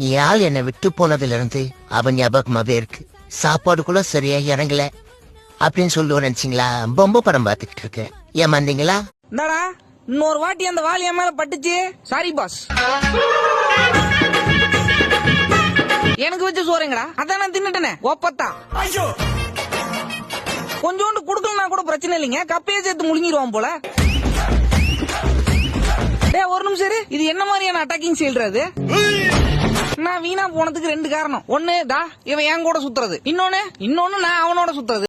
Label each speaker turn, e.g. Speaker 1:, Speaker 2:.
Speaker 1: என் ஆள் என்னை விட்டு போனதுல இருந்து அவன் ஞாபகமாவே இருக்கு. சாப்பாடு கூட சரியா இறங்கல அப்படின்னு சொல்லுவோம் நினைச்சீங்களா? பொம்மை படம் பாத்துக்கிட்டு இருக்கேன். ஏமாந்தீங்களா?
Speaker 2: இந்தாடா இன்னொரு வாட்டி அந்த வால் என் மேல பட்டுச்சு, சாரி பாஸ். எனக்கு வச்ச சோறேங்கடா, அதான் நான் தின்னுட்டேனே ஒப்பத்தா. கொஞ்சோண்டு குடுக்கலனா கூட பிரச்சனை இல்லைங்க, கப்பையே சேர்த்து முழுங்கிடுவான் போல. ஒரு நிமிஷம், இது என்ன மாதிரியான அட்டாக்கிங் செயல்றது? நான் வீணா போனதுக்கு 2 காரணம். ஒண்ணு இவன் என் கூட சுத்துறது, இன்னொன்னு நான் அவனோட சுத்துறது.